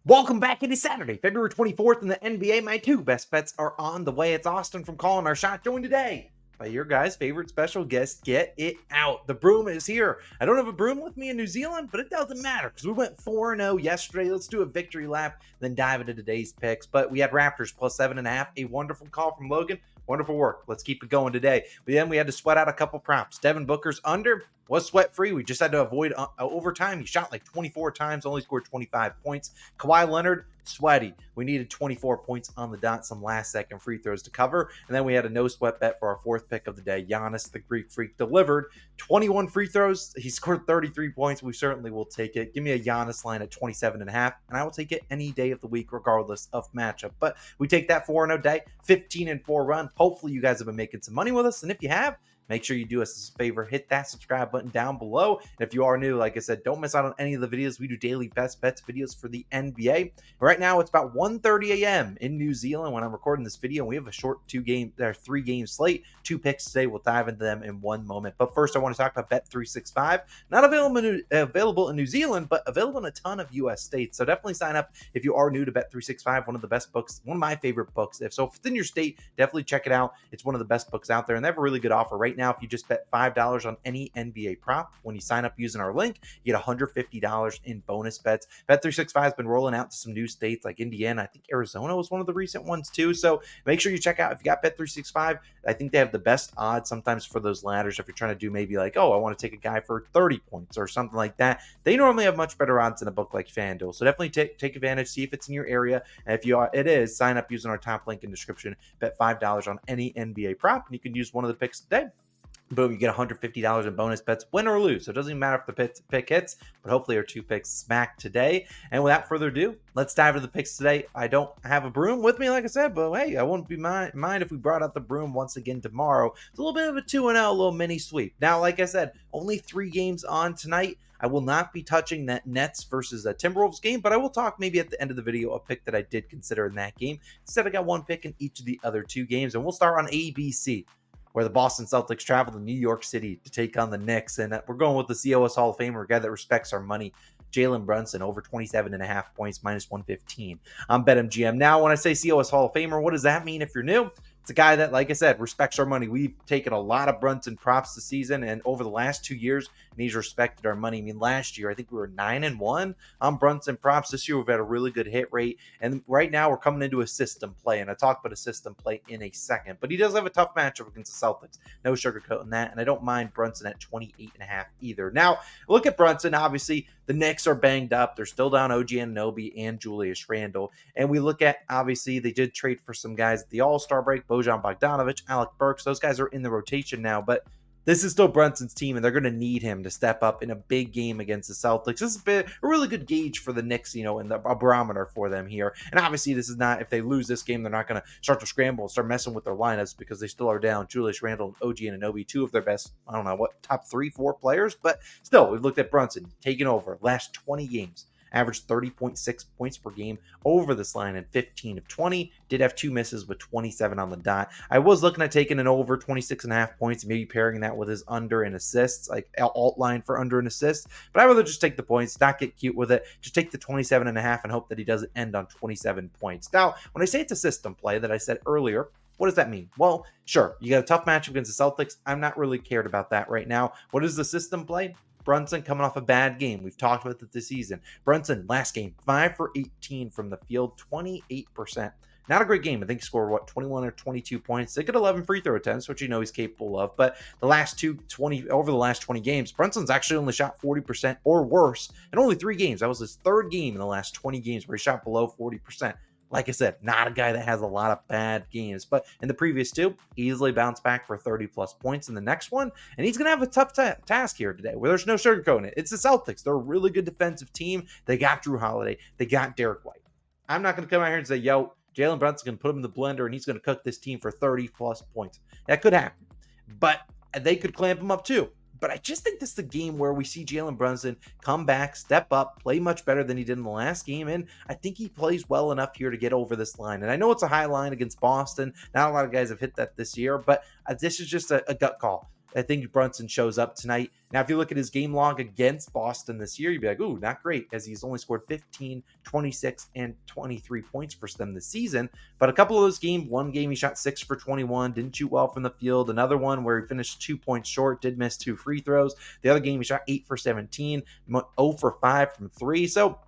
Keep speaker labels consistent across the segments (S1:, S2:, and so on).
S1: Welcome back. It is Saturday, February 24th in the NBA. My two best bets are on the way. It's Austin from Calling Our Shot, joined today by your guys' favorite special guest, Get It Out. The broom is here. I don't have a broom with me in New Zealand, but it doesn't matter because we went 4-0 yesterday. Let's do a victory lap, then dive into today's picks. But we had Raptors plus 7.5, a wonderful call from Logan. Wonderful work. Let's keep it going today. But then we had to sweat out a couple props. Devin Booker's under was sweat-free. We just had to avoid overtime. He shot like 24 times, only scored 25 points. Kawhi Leonard, sweaty. We needed 24 points on the dot, some last-second free throws to cover. And then we had a no-sweat bet for our fourth pick of the day. Giannis, the Greek Freak, delivered 21 free throws. He scored 33 points. We certainly will take it. Give me a Giannis line at 27.5, and I will take it any day of the week, regardless of matchup. But we take that 4-0 day, 15-4 run. Hopefully, you guys have been making some money with us. And if you have, make sure you do us a favor, hit that subscribe button down below. And if you are new, like I said, don't miss out on any of the videos. We do daily best bets videos for the NBA. Right now, it's about 1:30 a.m. in New Zealand when I'm recording this video. We have a short 3-game slate. 2 picks today. We'll dive into them in one moment. But first, I want to talk about Bet365. Not available in New Zealand, but available in a ton of U.S. states. So definitely sign up if you are new to Bet365. One of the best books, one of my favorite books. If it's in your state, definitely check it out. It's one of the best books out there, and they have a really good offer right now. If you just bet $5 on any NBA prop, when you sign up using our link, you get $150 in bonus bets. Bet365 has been rolling out to some new states like Indiana. I think Arizona was one of the recent ones too. So make sure you check out if you got Bet365. I think they have the best odds sometimes for those ladders. If you're trying to do maybe like, oh, I want to take a guy for 30 points or something like that, they normally have much better odds than a book like FanDuel. So definitely take advantage, see if it's in your area. And if it is, sign up using our top link in description. Bet $5 on any NBA prop, and you can use one of the picks today. Boom, you get $150 in bonus bets, win or lose. So it doesn't even matter if the pick hits, but hopefully our 2 picks smack today. And without further ado, let's dive into the picks today. I don't have a broom with me, like I said, but hey, I wouldn't be mind if we brought out the broom once again tomorrow. It's a little bit of a 2-0, a little mini sweep. Now, like I said, only 3 games on tonight. I will not be touching that Nets versus Timberwolves game, but I will talk maybe at the end of the video a pick that I did consider in that game. Instead, I got 1 pick in each of the other 2 games, and we'll start on ABC, where the Boston Celtics travel to New York City to take on the Knicks. And we're going with the COS Hall of Famer, a guy that respects our money, Jalen Brunson, over 27.5 points, minus 115 on BetMGM. Now, when I say COS Hall of Famer, what does that mean if you're new? It's a guy that, like I said, respects our money. We've taken a lot of Brunson props this season, and over the last 2 years, and he's respected our money. I mean, last year, I think we were 9-1 on Brunson props. This year, we've had a really good hit rate, and right now, we're coming into a system play, and I'll talk about a system play in a second. But he does have a tough matchup against the Celtics. No sugarcoating that, and I don't mind Brunson at 28.5 either. Now, look at Brunson. Obviously, the Knicks are banged up. They're still down OG Anunoby and Julius Randle. And we look at, obviously, they did trade for some guys at the All-Star break, Bojan Bogdanovic, Alec Burks. Those guys are in the rotation now, but this is still Brunson's team, and they're going to need him to step up in a big game against the Celtics. This is a really good gauge for the Knicks, and a barometer for them here. And obviously, this is not, if they lose this game, they're not going to start to scramble and start messing with their lineups because they still are down Julius Randle and OG Anunoby, 2 of their best, I don't know, top 3-4 players. But still, we've looked at Brunson taking over last 20 games. Averaged 30.6 points per game over this line in 15 of 20. Did have 2 misses with 27 on the dot. I was looking at taking an over 26.5 points, maybe pairing that with his under and assists, like alt line for under and assists. But I'd rather just take the points, not get cute with it. Just take the 27.5 and hope that he doesn't end on 27 points. Now, when I say it's a system play that I said earlier, what does that mean? Well, sure, you got a tough matchup against the Celtics. I'm not really cared about that right now. What is the system play? Brunson coming off a bad game. We've talked about it this season. Brunson, last game, 5 for 18 from the field, 28%. Not a great game. I think he scored, 21 or 22 points. They got 11 free throw attempts, which he's capable of. But over the last 20 games, Brunson's actually only shot 40% or worse in only 3 games. That was his 3rd game in the last 20 games where he shot below 40%. Like I said, not a guy that has a lot of bad games, but in the previous 2, easily bounced back for 30-plus points in the next one, and he's going to have a tough task here today, where there's no sugarcoating it. It's the Celtics. They're a really good defensive team. They got Drew Holiday. They got Derek White. I'm not going to come out here and say, Jalen Brunson's going to put him in the blender, and he's going to cook this team for 30-plus points. That could happen, but they could clamp him up too. But I just think this is the game where we see Jalen Brunson come back, step up, play much better than he did in the last game. And I think he plays well enough here to get over this line. And I know it's a high line against Boston. Not a lot of guys have hit that this year, but this is just a gut call. I think Brunson shows up tonight. Now, if you look at his game log against Boston this year, you'd be like, ooh, not great, as he's only scored 15, 26, and 23 points for them this season. But a couple of those games, one game he shot 6 for 21, didn't shoot well from the field. Another one where he finished 2 points short, did miss 2 free throws. The other game he shot 8 for 17, 0 for 5 from 3. So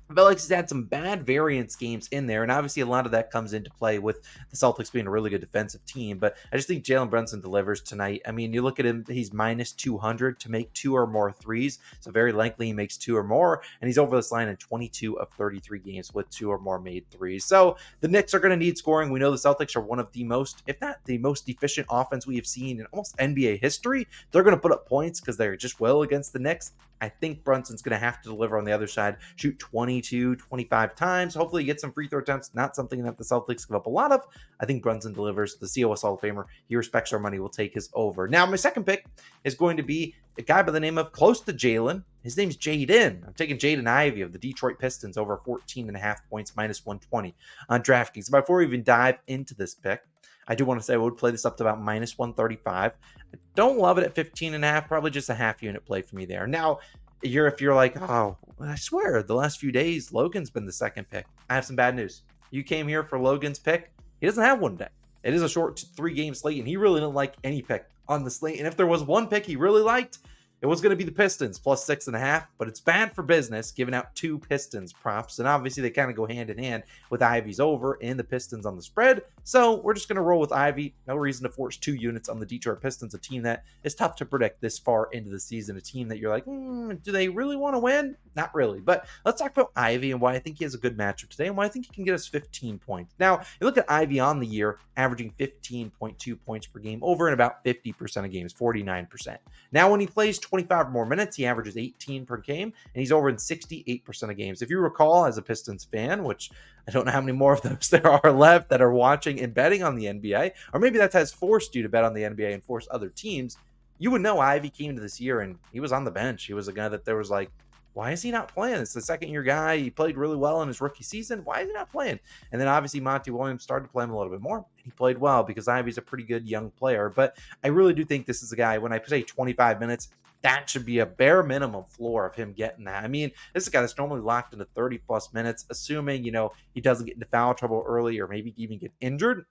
S1: I felt like he's had some bad variance games in there, and obviously a lot of that comes into play with the Celtics being a really good defensive team. But I just think Jalen Brunson delivers tonight. I mean, you look at him, he's minus 200 to make 2 or more threes, so very likely he makes 2 or more, and he's over this line in 22 of 33 games with 2 or more made threes. So the Knicks are going to need scoring. We know the Celtics are one of the most, if not the most efficient offense we have seen in almost NBA history. They're going to put up points because they're just well against the Knicks. I think Brunson's going to have to deliver on the other side, shoot 22, 25 times. Hopefully get some free throw attempts, not something that the Celtics give up a lot of. I think Brunson delivers. The COS Hall of Famer, he respects our money, will take his over. Now, my second pick is going to be a guy by the name of close to Jalen. His name's Jaden. I'm taking Jaden Ivey of the Detroit Pistons over 14.5 points, minus 120 on DraftKings. Before we even dive into this pick, I do want to say I would play this up to about minus 135. I don't love it at 15.5, probably just a half unit play for me there. Now, if you're like, oh, I swear, the last few days, Logan's been the second pick. I have some bad news. You came here for Logan's pick. He doesn't have one day. It is a short 3-game slate, and he really didn't like any pick on the slate. And if there was one pick he really liked, it was going to be the Pistons plus 6.5, but it's bad for business giving out 2 Pistons props. And obviously they kind of go hand in hand with Ivy's over and the Pistons on the spread. So we're just going to roll with Ivy. No reason to force 2 units on the Detroit Pistons, a team that is tough to predict this far into the season, a team that you're like, do they really want to win? Not really. But let's talk about Ivy and why I think he has a good matchup today and why I think he can get us 15 points. Now, you look at Ivy on the year, averaging 15.2 points per game, over in about 50% of games, 49%. Now, when he plays 25 or more minutes, he averages 18 per game, and he's over in 68% of games. If you recall, as a Pistons fan, which I don't know how many more of those there are left that are watching and betting on the NBA, or maybe that has forced you to bet on the NBA and force other teams, you would know Ivy came into this year and he was on the bench. He was a guy that there was like, why is he not playing? It's the second-year guy. He played really well in his rookie season. Why is he not playing? And then obviously Monty Williams started to play him a little bit more. He played well because Ivy's a pretty good young player. But I really do think this is a guy, when I say 25 minutes, that should be a bare minimum floor of him getting that. I mean, this is a guy that's normally locked into 30-plus minutes, assuming, he doesn't get into foul trouble early or maybe even get injured.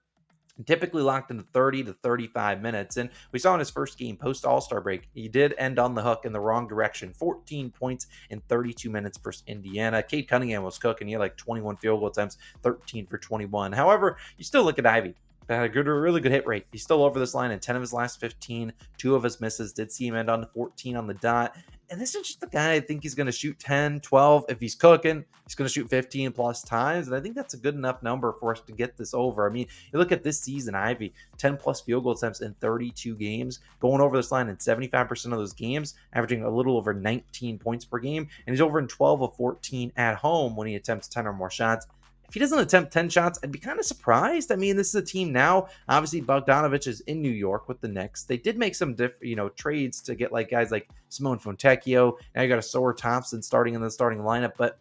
S1: Typically locked into 30 to 35 minutes. And we saw in his first game post All-Star break, he did end on the hook in the wrong direction. 14 points in 32 minutes versus Indiana. Cade Cunningham was cooking. He had like 21 field goal attempts, 13 for 21. However, you still look at Ivy. Had a really good hit rate. He's still over this line in 10 of his last 15. 2 of his misses did see him end on 14 on the dot. And this is just the guy I think he's going to shoot 10, 12. If he's cooking, he's going to shoot 15 plus times. And I think that's a good enough number for us to get this over. I mean, you look at this season, Ivy, 10 plus field goal attempts in 32 games, going over this line in 75% of those games, averaging a little over 19 points per game. And he's over in 12 of 14 at home when he attempts 10 or more shots. If he doesn't attempt 10 shots, I'd be kind of surprised. I mean, this is a team now. Obviously, Bogdanovich is in New York with the Knicks. They did make some trades to get like guys like Simone Fontecchio. Now you got a Soar Thompson starting in the starting lineup. But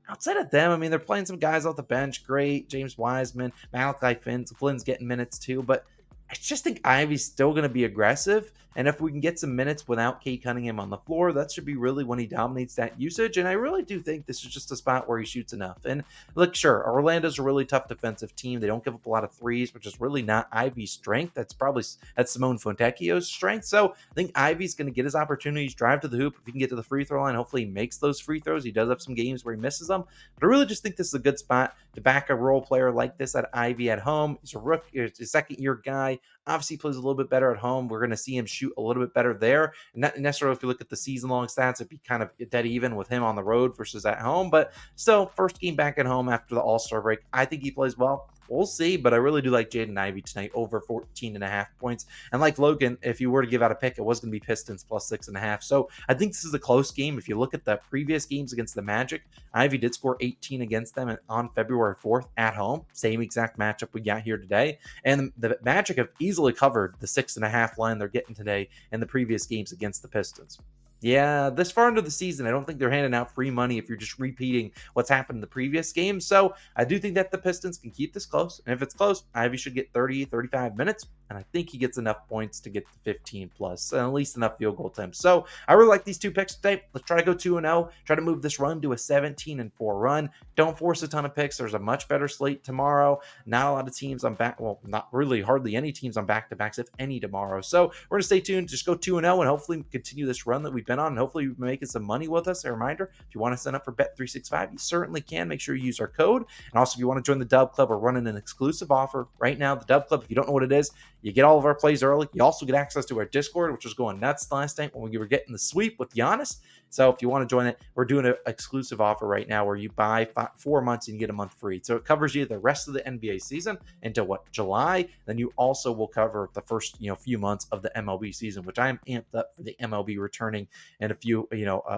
S1: outside of them, I mean, they're playing some guys off the bench. Great. James Wiseman, Malachi Flynn's getting minutes too. But I just think Ivy's still going to be aggressive. And if we can get some minutes without Cade Cunningham on the floor, that should be really when he dominates that usage. And I really do think this is just a spot where he shoots enough. And look, sure, Orlando's a really tough defensive team. They don't give up a lot of threes, which is really not Ivy's strength. That's Simone Fontecchio's strength. So I think Ivy's going to get his opportunities, drive to the hoop. If he can get to the free throw line, hopefully he makes those free throws. He does have some games where he misses them. But I really just think this is a good spot to back a role player like this at Ivy at home. He's a rookie, he's a second-year guy. Obviously plays a little bit better at home. We're going to see him shoot a little bit better there. Not necessarily if you look at the season-long stats, it'd be kind of dead even with him on the road versus at home. But still, first game back at home after the All-Star break. I think he plays well. We'll see, but I really do like Jaden Ivey tonight over 14.5 points. And like Logan, if you were to give out a pick, it was going to be Pistons plus 6.5. So I think this is a close game. If you look at the previous games against the Magic, Ivey did score 18 against them on February 4th at home. Same exact matchup we got here today. And the Magic have easily covered the 6.5 line they're getting today in the previous games against the Pistons. Yeah, this far into the season, I don't think they're handing out free money if you're just repeating what's happened in the previous game. So I do think that the Pistons can keep this close. And if it's close, Ivy should get 30, 35 minutes. and I think he gets enough points to get to 15 plus, and at least enough field goal attempts. So I really like these 2 picks today. Let's try to go 2-0, try to move this run to a 17-4 run. Don't force a ton of picks. There's a much better slate tomorrow. Not a lot of teams on back, well, not really hardly any teams on back-to-backs, if any, tomorrow. So we're gonna stay tuned, just go 2-0, and hopefully continue this run that we've been on, and hopefully we're making some money with us. A reminder, if you want to sign up for Bet365, you certainly can. Make sure you use our code. And also, if you want to join the Dub Club, we're running an exclusive offer right now. The Dub Club, if you don't know what it is, you get all of our plays early. You also get access to our Discord, which was going nuts last night when we were getting the sweep with Giannis. So if you want to join it, we're doing an exclusive offer right now where you buy 4 months and you get a month free. So it covers you the rest of the NBA season until July. Then you also will cover the first few months of the MLB season, which I am amped up for the MLB returning in a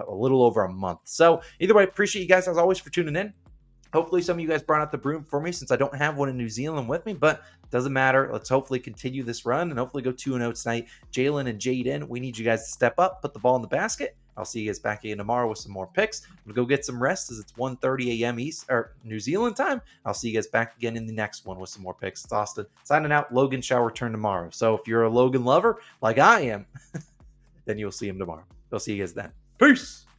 S1: little over a month. So either way, appreciate you guys as always for tuning in. Hopefully some of you guys brought out the broom for me since I don't have one in New Zealand with me, but it doesn't matter. Let's hopefully continue this run and hopefully go 2-0 tonight. Jalen and Jaden, we need you guys to step up, put the ball in the basket. I'll see you guys back again tomorrow with some more picks. I'm going to go get some rest as it's 1:30 a.m. East or New Zealand time. I'll see you guys back again in the next one with some more picks. It's Austin signing out. Logan shall return tomorrow. So if you're a Logan lover like I am, then you'll see him tomorrow. I'll see you guys then. Peace.